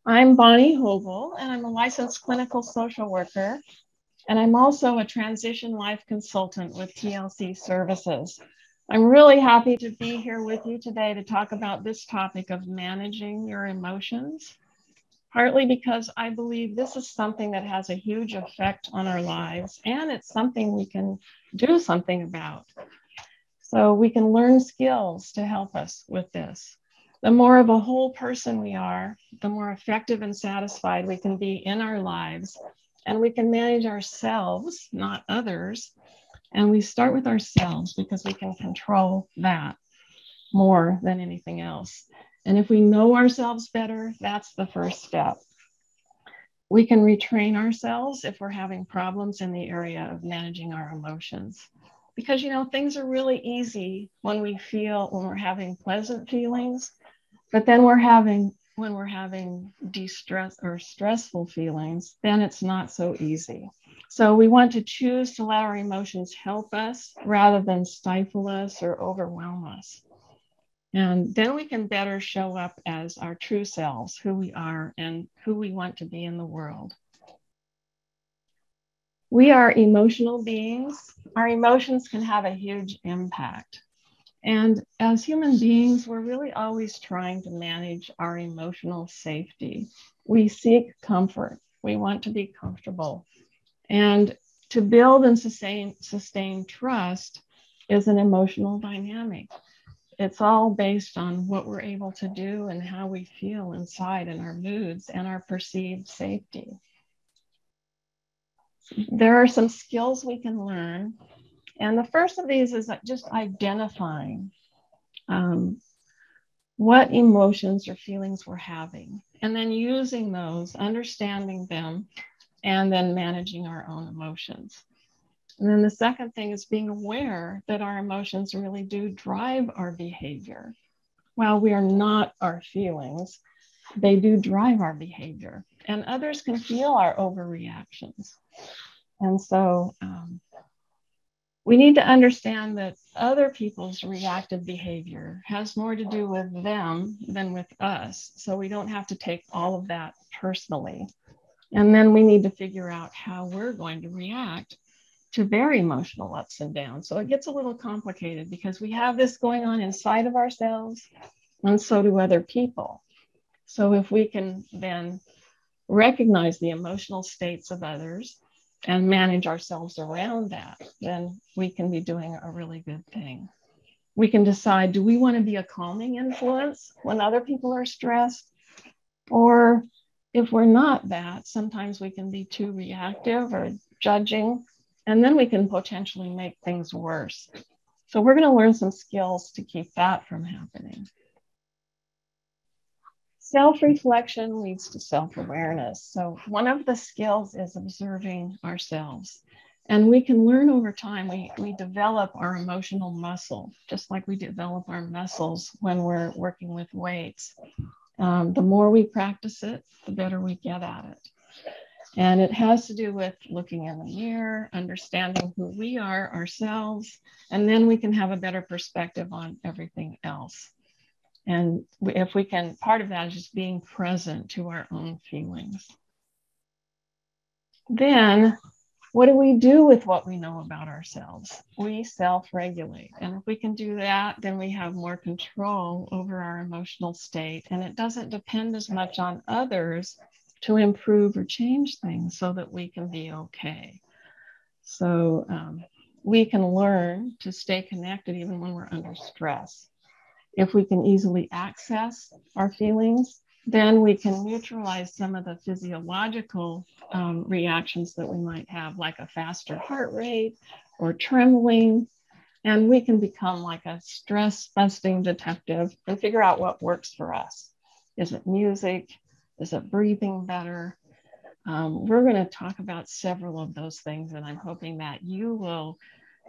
I'm Bonnie Hobel, and I'm a licensed clinical social worker, and I'm also a transition life consultant with TLC Services. I'm really happy to be here with you today to talk about this topic of managing your emotions, partly because I believe this is something that has a huge effect on our lives, and it's something we can do something about. So we can learn skills to help us with this. The more of a whole person we are, the more effective and satisfied we can be in our lives. And we can manage ourselves, not others. And we start with ourselves because we can control that more than anything else. And if we know ourselves better, that's the first step. We can retrain ourselves if we're having problems in the area of managing our emotions. Because, things are really easy when we're having pleasant feelings, but then when we're having de-stress or stressful feelings, then it's not so easy. So we want to choose to let our emotions help us rather than stifle us or overwhelm us. And then we can better show up as our true selves, who we are and who we want to be in the world. We are emotional beings. Our emotions can have a huge impact. And as human beings, we're really always trying to manage our emotional safety. We seek comfort. We want to be comfortable. And to build and sustain trust is an emotional dynamic. It's all based on what we're able to do and how we feel inside and our moods and our perceived safety. There are some skills we can learn. And the first of these is just identifying what emotions or feelings we're having, and then using those, understanding them, and then managing our own emotions. And then the second thing is being aware that our emotions really do drive our behavior. While we are not our feelings, they do drive our behavior, and others can feel our overreactions. And so we need to understand that other people's reactive behavior has more to do with them than with us. So we don't have to take all of that personally. And then we need to figure out how we're going to react to their emotional ups and downs. So it gets a little complicated because we have this going on inside of ourselves, and so do other people. So if we can then recognize the emotional states of others and manage ourselves around that, then we can be doing a really good thing. We can decide, do we want to be a calming influence when other people are stressed? Or if we're not that, sometimes we can be too reactive or judging, and then we can potentially make things worse. So we're going to learn some skills to keep that from happening. Self-reflection leads to self-awareness. So one of the skills is observing ourselves. And we can learn over time. We develop our emotional muscle, just like we develop our muscles when we're working with weights. The more we practice it, the better we get at it. And it has to do with looking in the mirror, understanding who we are ourselves, and then we can have a better perspective on everything else. And if we can, part of that is just being present to our own feelings. Then, what do we do with what we know about ourselves? We self-regulate. And if we can do that, then we have more control over our emotional state. And it doesn't depend as much on others to improve or change things so that we can be okay. So we can learn to stay connected even when we're under stress. If we can easily access our feelings, then we can neutralize some of the physiological reactions that we might have, like a faster heart rate or trembling. And we can become like a stress-busting detective and figure out what works for us. Is it music? Is it breathing better? We're going to talk about several of those things, and I'm hoping that you will,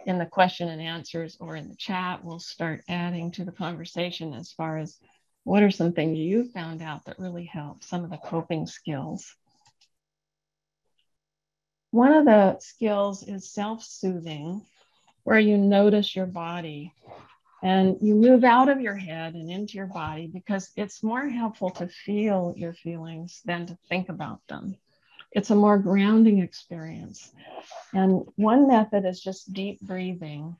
in the question and answers or in the chat, we'll start adding to the conversation as far as what are some things you found out that really help, some of the coping skills. One of the skills is self-soothing, where you notice your body. And you move out of your head and into your body because it's more helpful to feel your feelings than to think about them. It's a more grounding experience. And one method is just deep breathing.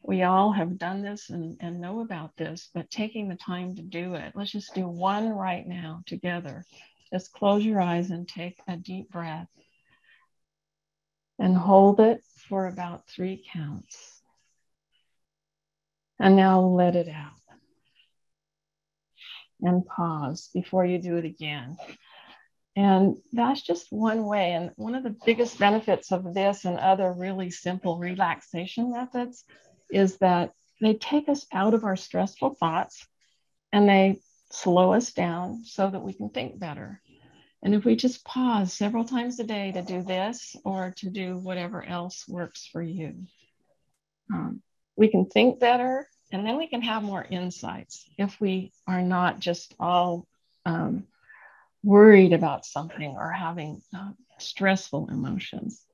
We all have done this and know about this, but taking the time to do it. Let's just do one right now together. Just close your eyes and take a deep breath and hold it for about 3 counts. And now let it out. And pause before you do it again. And that's just one way. And one of the biggest benefits of this and other really simple relaxation methods is that they take us out of our stressful thoughts and they slow us down so that we can think better. And if we just pause several times a day to do this or to do whatever else works for you, we can think better, and then we can have more insights if we are not just all worried about something or having stressful emotions.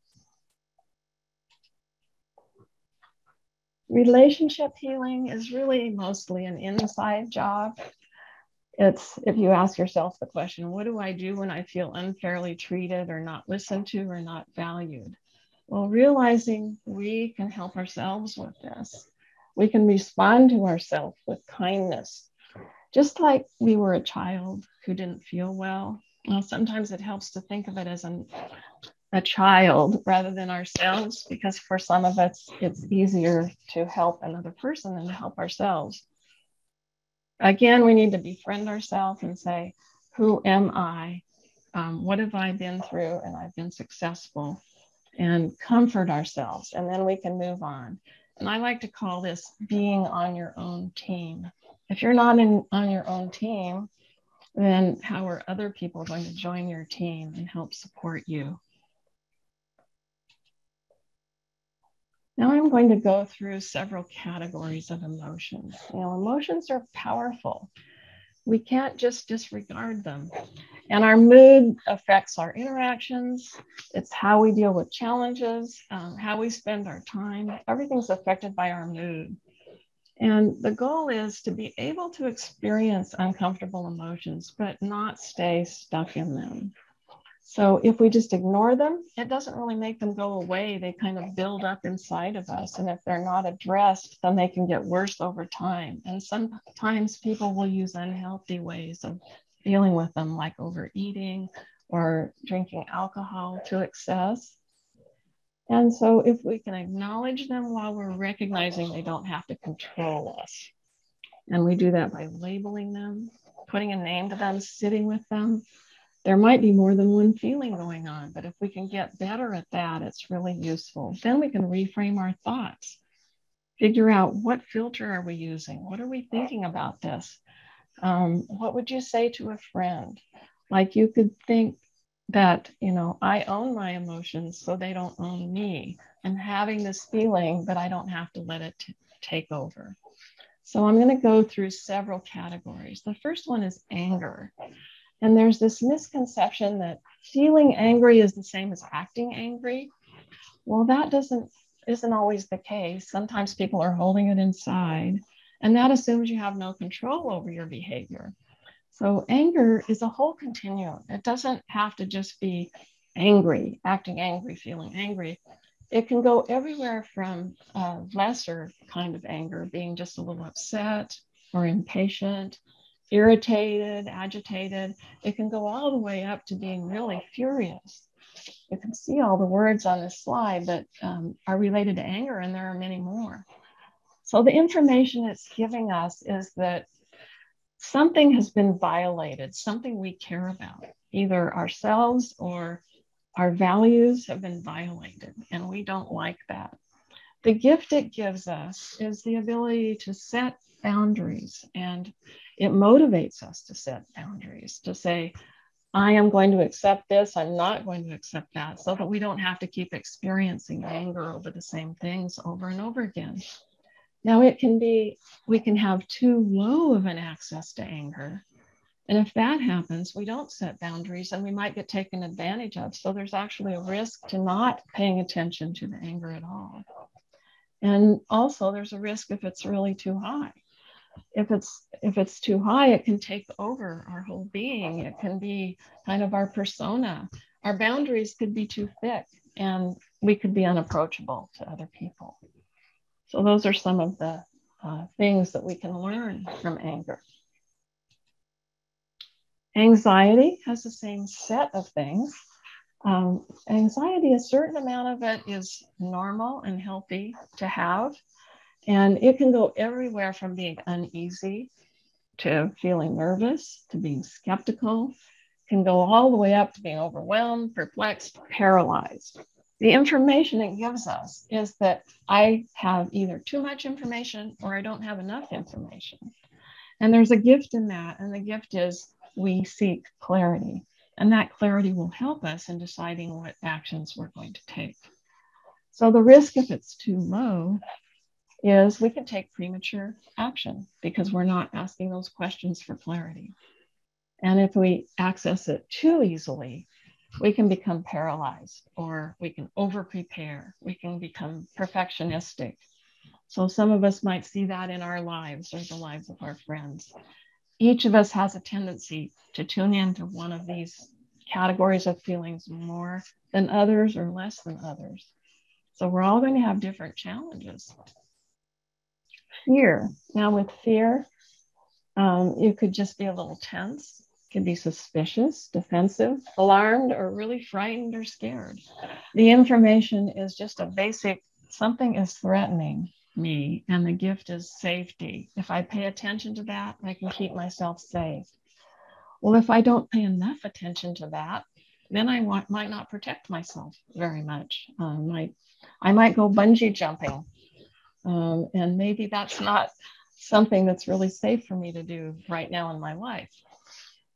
Relationship healing is really mostly an inside job. It's if you ask yourself the question, what do I do when I feel unfairly treated or not listened to or not valued? Well, realizing we can help ourselves with this. We can respond to ourselves with kindness. Just like we were a child who didn't feel well. Well, sometimes it helps to think of it as a child rather than ourselves, because for some of us, it's easier to help another person than to help ourselves. Again, we need to befriend ourselves and say, who am I? What have I been through? And I've been successful. And comfort ourselves, and then we can move on. And I like to call this being on your own team. If you're not on your own team, then how are other people going to join your team and help support you? Now I'm going to go through several categories of emotions. Emotions are powerful. We can't just disregard them. And our mood affects our interactions. It's how we deal with challenges, how we spend our time. Everything's affected by our mood. And the goal is to be able to experience uncomfortable emotions, but not stay stuck in them. So if we just ignore them, it doesn't really make them go away. They kind of build up inside of us. And if they're not addressed, then they can get worse over time. And sometimes people will use unhealthy ways of dealing with them, like overeating or drinking alcohol to excess. And so if we can acknowledge them while we're recognizing they don't have to control us. And we do that by labeling them, putting a name to them, sitting with them. There might be more than one feeling going on, but if we can get better at that, it's really useful. Then we can reframe our thoughts, figure out what filter are we using? What are we thinking about this? What would you say to a friend? Like you could think that, I own my emotions so they don't own me, and having this feeling, but I don't have to let it take over. So I'm going to go through several categories. The first one is anger. And there's this misconception that feeling angry is the same as acting angry. Well, that isn't always the case. Sometimes people are holding it inside, and that assumes you have no control over your behavior. So anger is a whole continuum. It doesn't have to just be angry, acting angry, feeling angry. It can go everywhere from a lesser kind of anger, being just a little upset or impatient, irritated, agitated. It can go all the way up to being really furious. You can see all the words on this slide that are related to anger, and there are many more. So the information it's giving us is that something has been violated, something we care about, either ourselves or our values have been violated, and we don't like that. The gift it gives us is the ability to set boundaries, and it motivates us to set boundaries, to say, I am going to accept this, I'm not going to accept that, so that we don't have to keep experiencing anger over the same things over and over again. Now we can have too low of an access to anger. And if that happens, we don't set boundaries and we might get taken advantage of. So there's actually a risk to not paying attention to the anger at all. And also there's a risk if it's really too high. If it's too high, it can take over our whole being. It can be kind of our persona. Our boundaries could be too thick, and we could be unapproachable to other people. So those are some of the things that we can learn from anger. Anxiety has the same set of things. Anxiety, a certain amount of it is normal and healthy to have. And it can go everywhere from being uneasy to feeling nervous, to being skeptical, can go all the way up to being overwhelmed, perplexed, paralyzed. The information it gives us is that I have either too much information or I don't have enough information. And there's a gift in that. And the gift is we seek clarity. And that clarity will help us in deciding what actions we're going to take. So the risk, if it's too low, is we can take premature action because we're not asking those questions for clarity. And if we access it too easily, we can become paralyzed, or we can over-prepare. We can become perfectionistic. So some of us might see that in our lives or the lives of our friends. Each of us has a tendency to tune into one of these categories of feelings more than others or less than others. So we're all going to have different challenges. Fear. Now with fear, you could just be a little tense, could be suspicious, defensive, alarmed, or really frightened or scared. The information is just a basic, something is threatening me, and the gift is safety. If I pay attention to that, I can keep myself safe. Well, if I don't pay enough attention to that, then I might not protect myself very much. I might go bungee jumping. And maybe that's not something that's really safe for me to do right now in my life.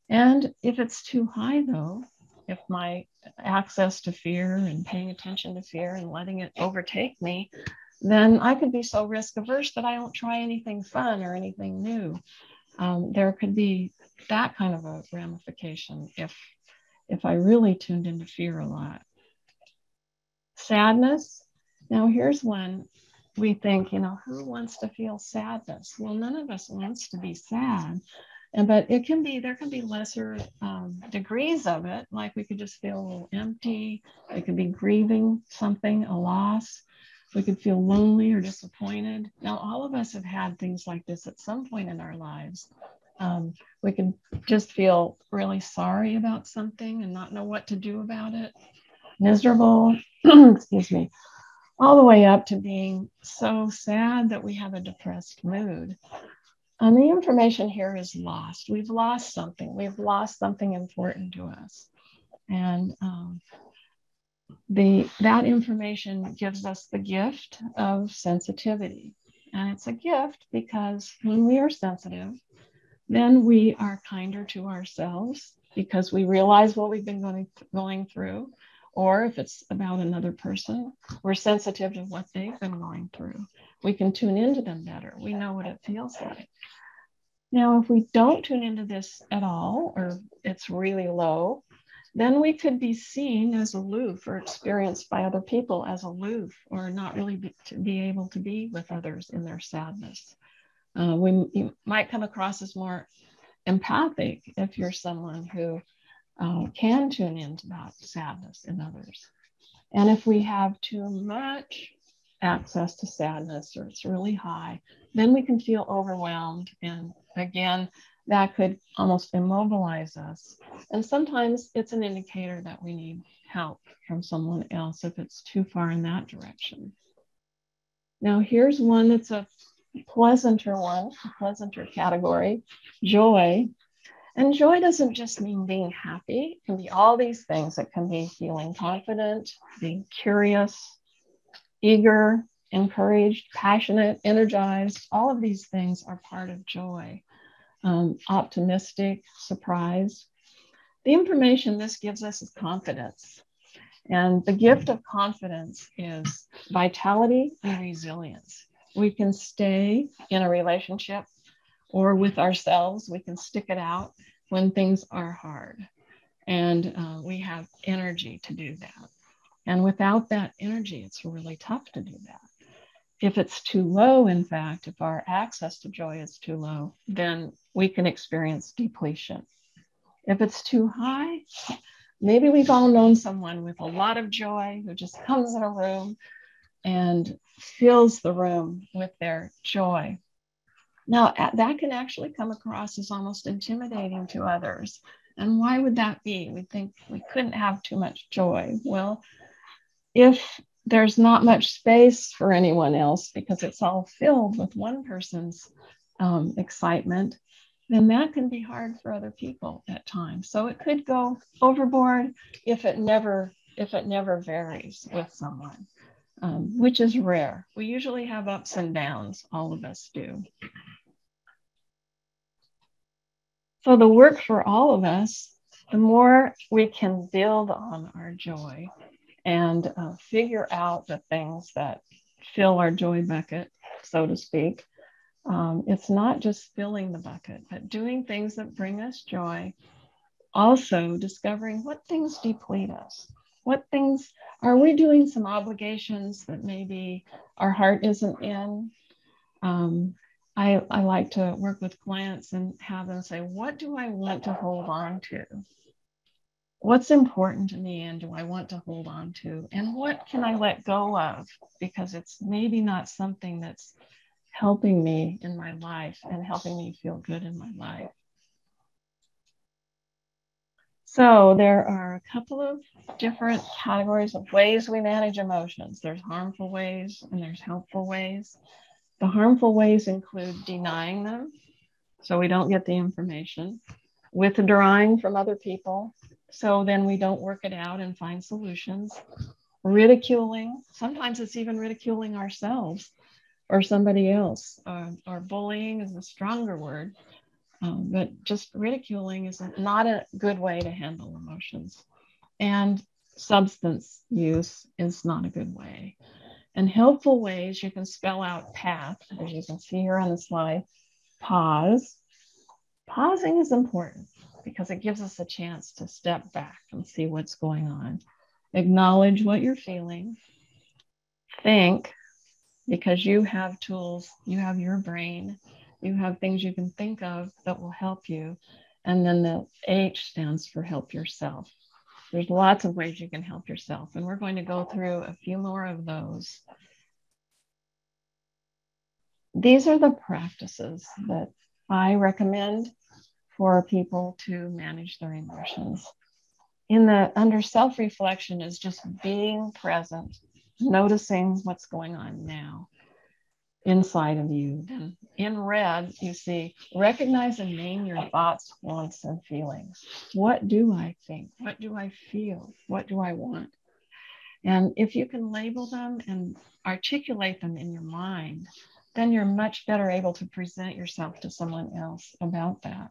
And if it's too high, though, if my access to fear and paying attention to fear and letting it overtake me, then I could be so risk averse that I don't try anything fun or anything new. There could be that kind of a ramification if I really tuned into fear a lot. Sadness. Now, here's one. We think, who wants to feel sadness? Well, none of us wants to be sad. But there can be lesser degrees of it. Like we could just feel a little empty. We could be grieving something, a loss. We could feel lonely or disappointed. Now, all of us have had things like this at some point in our lives. We can just feel really sorry about something and not know what to do about it. Miserable, excuse me, all the way up to being so sad that we have a depressed mood. And the information here is lost. We've lost something. We've lost something important to us. And that information gives us the gift of sensitivity. And it's a gift because when we are sensitive, then we are kinder to ourselves because we realize what we've been going through. Or if it's about another person, we're sensitive to what they've been going through. We can tune into them better. We know what it feels like. Now, if we don't tune into this at all, or it's really low, then we could be seen as aloof or experienced by other people as aloof or not really be able to be with others in their sadness. You might come across as more empathic if you're someone who can tune into that sadness in others. And if we have too much access to sadness or it's really high, then we can feel overwhelmed. And again, that could almost immobilize us. And sometimes it's an indicator that we need help from someone else if it's too far in that direction. Now, here's one that's a pleasanter category, joy. And joy doesn't just mean being happy. It can be all these things. It can be feeling confident, being curious, eager, encouraged, passionate, energized. All of these things are part of joy. Optimistic, surprised. The information this gives us is confidence. And the gift of confidence is vitality and resilience. We can stay in a relationship or with ourselves. We can stick it out when things are hard. And we have energy to do that. And without that energy, it's really tough to do that. If it's too low, in fact, if our access to joy is too low, then we can experience depletion. If it's too high, maybe we've all known someone with a lot of joy who just comes in a room and fills the room with their joy. Now, that can actually come across as almost intimidating to others. And why would that be? We think we couldn't have too much joy. Well, if there's not much space for anyone else because it's all filled with one person's excitement, then that can be hard for other people at times. So it could go overboard if it never varies with someone, which is rare. We usually have ups and downs, all of us do. So the work for all of us, the more we can build on our joy and figure out the things that fill our joy bucket, so to speak. It's not just filling the bucket, but doing things that bring us joy. Also discovering what things deplete us. What things are we doing some obligations that maybe our heart isn't in? I like to work with clients and have them say, what do I want to hold on to? What's important to me and do I want to hold on to? And what can I let go of? Because it's maybe not something that's helping me in my life and helping me feel good in my life. So there are a couple of different categories of ways we manage emotions. There's harmful ways and there's helpful ways. The harmful ways include denying them, so we don't get the information, withdrawing from other people, so then we don't work it out and find solutions, ridiculing, sometimes it's even ridiculing ourselves or somebody else, or bullying is a stronger word, but just ridiculing is not a good way to handle emotions. And substance use is not a good way. And helpful ways, you can spell out PATH, as you can see here on the slide. Pause. Pausing is important because it gives us a chance to step back and see what's going on. Acknowledge what you're feeling. Think, because you have tools, you have your brain, you have things you can think of that will help you. And then the H stands for help yourself. There's lots of ways you can help yourself, and we're going to go through a few more of those. These are the practices that I recommend for people to manage their emotions. Under self-reflection is just being present, noticing what's going on now inside of you. Then in red, you see, recognize and name your thoughts, wants, and feelings. What do I think? What do I feel? What do I want? And if you can label them and articulate them in your mind, then you're much better able to present yourself to someone else about that.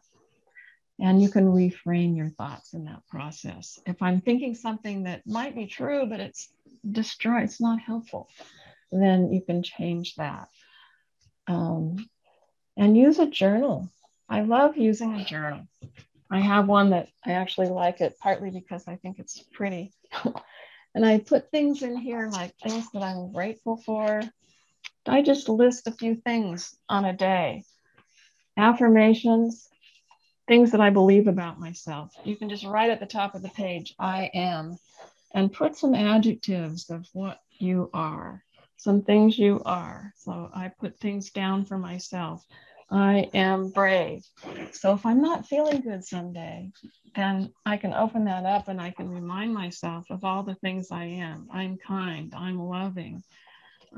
And you can reframe your thoughts in that process. If I'm thinking something that might be true, but it's destroyed, it's not helpful, then you can change that. And use a journal. I love using a journal. I have one that I actually like it partly because I think it's pretty. And I put things in here like things that I'm grateful for. I just list a few things on a day. Affirmations, things that I believe about myself. You can just write at the top of the page, I am, and put some adjectives of what you are, some things you are. So I put things down for myself. I am brave. So if I'm not feeling good someday, then I can open that up and I can remind myself of all the things I am. I'm kind, I'm loving.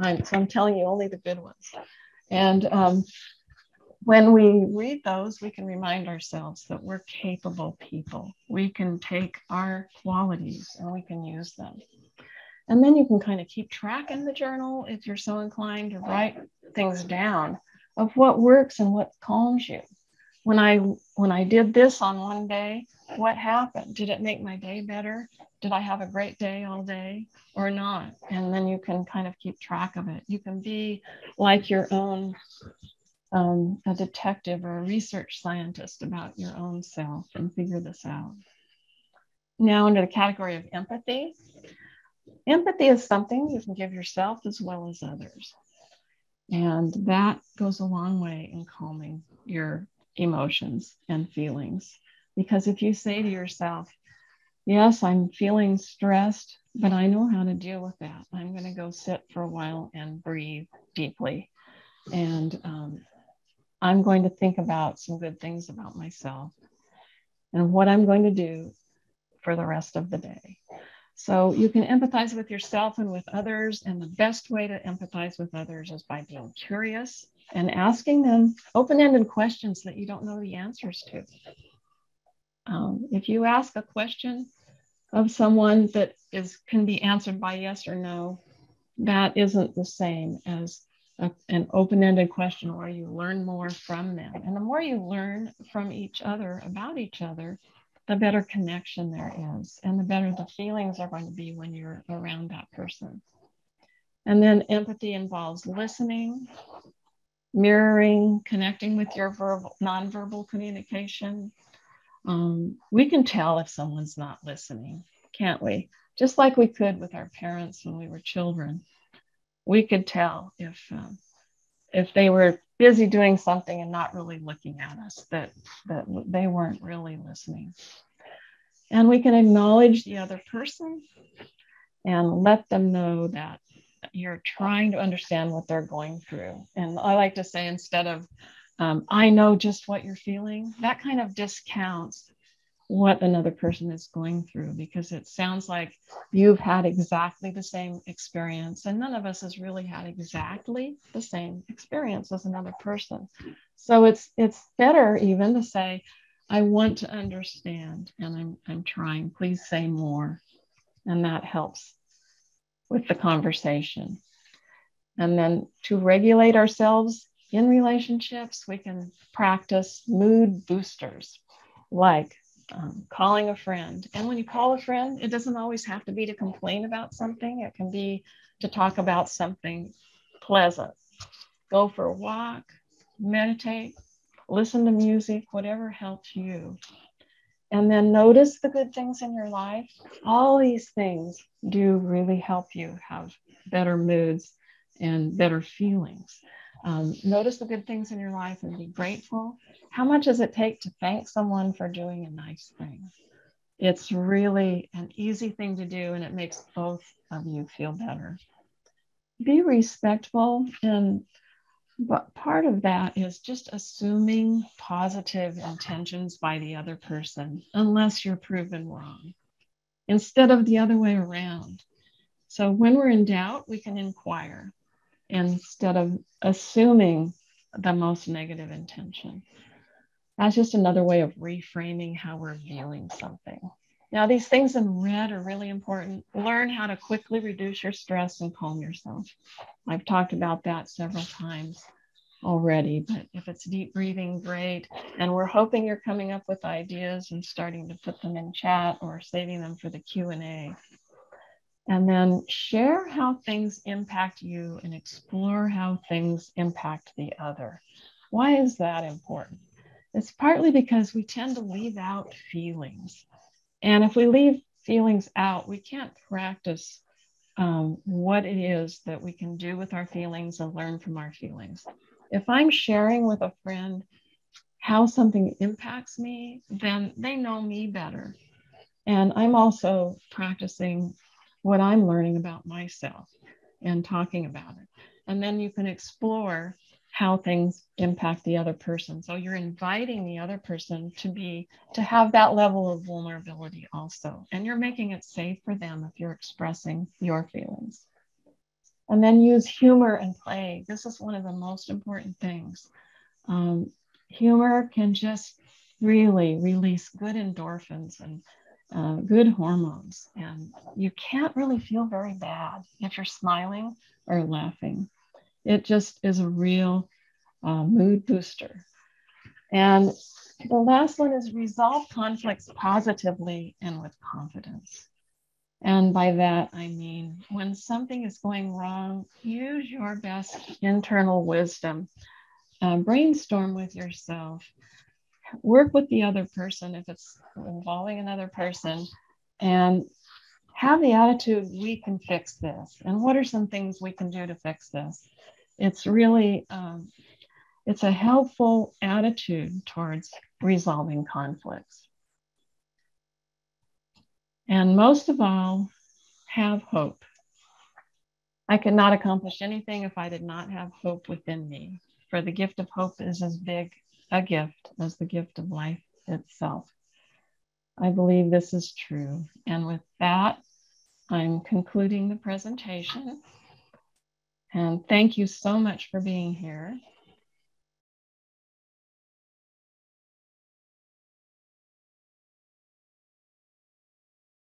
So I'm telling you only the good ones. And when we read those, we can remind ourselves that we're capable people. We can take our qualities and we can use them. And then you can kind of keep track in the journal if you're so inclined to write things down of what works and what calms you. When I did this on one day, what happened? Did it make my day better? Did I have a great day all day or not? And then you can kind of keep track of it. You can be like your own a detective or a research scientist about your own self and figure this out. Now, under the category of empathy, empathy is something you can give yourself as well as others. And that goes a long way in calming your emotions and feelings. Because if you say to yourself, yes, I'm feeling stressed, but I know how to deal with that. I'm going to go sit for a while and breathe deeply. And I'm going to think about some good things about myself and what I'm going to do for the rest of the day. So you can empathize with yourself and with others. And the best way to empathize with others is by being curious and asking them open-ended questions that you don't know the answers to. If you ask a question of someone that can be answered by yes or no, that isn't the same as an open-ended question where you learn more from them. And the more you learn from each other about each other, the better connection there is, and the better the feelings are going to be when you're around that person. And then empathy involves listening, mirroring, connecting with your nonverbal communication. We can tell if someone's not listening, can't we? Just like we could with our parents when we were children. We could tell if they were busy doing something and not really looking at us, that they weren't really listening. And we can acknowledge the other person and let them know that you're trying to understand what they're going through. And I like to say, instead of, I know just what you're feeling, that kind of discounts what another person is going through, because it sounds like you've had exactly the same experience, and none of us has really had exactly the same experience as another person. So it's better even to say, I want to understand, and I'm trying, please say more. And that helps with the conversation. And then to regulate ourselves in relationships, we can practice mood boosters, like calling a friend. And when you call a friend, it doesn't always have to be to complain about something. It can be to talk about something pleasant. Go for a walk, meditate, listen to music, whatever helps you. And then notice the good things in your life. All these things do really help you have better moods and better feelings. Notice the good things in your life and be grateful. How much does it take to thank someone for doing a nice thing? It's really an easy thing to do, and it makes both of you feel better. Be respectful, but part of that is just assuming positive intentions by the other person, unless you're proven wrong, instead of the other way around. So when we're in doubt, we can inquire instead of assuming the most negative intention. That's just another way of reframing how we're viewing something. Now, these things in red are really important. Learn how to quickly reduce your stress and calm yourself. I've talked about that several times already, but if it's deep breathing, great. And we're hoping you're coming up with ideas and starting to put them in chat or saving them for the Q&A. And then share how things impact you and explore how things impact the other. Why is that important? It's partly because we tend to leave out feelings. And if we leave feelings out, we can't practice what it is that we can do with our feelings and learn from our feelings. If I'm sharing with a friend how something impacts me, then they know me better. And I'm also practicing what I'm learning about myself and talking about it. And then you can explore how things impact the other person. So you're inviting the other person to have that level of vulnerability also. And you're making it safe for them if you're expressing your feelings. And then use humor and play. This is one of the most important things. Humor can just really release good endorphins and good hormones. And you can't really feel very bad if you're smiling or laughing. It just is a real mood booster. And the last one is resolve conflicts positively and with confidence. And by that, I mean, when something is going wrong, use your best internal wisdom. Brainstorm with yourself. Work with the other person if it's involving another person, and have the attitude, we can fix this. And what are some things we can do to fix this? It's really, it's a helpful attitude towards resolving conflicts. And most of all, have hope. I could not accomplish anything if I did not have hope within me, for the gift of hope is as big a gift as the gift of life itself. I believe this is true. And with that, I'm concluding the presentation. And thank you so much for being here.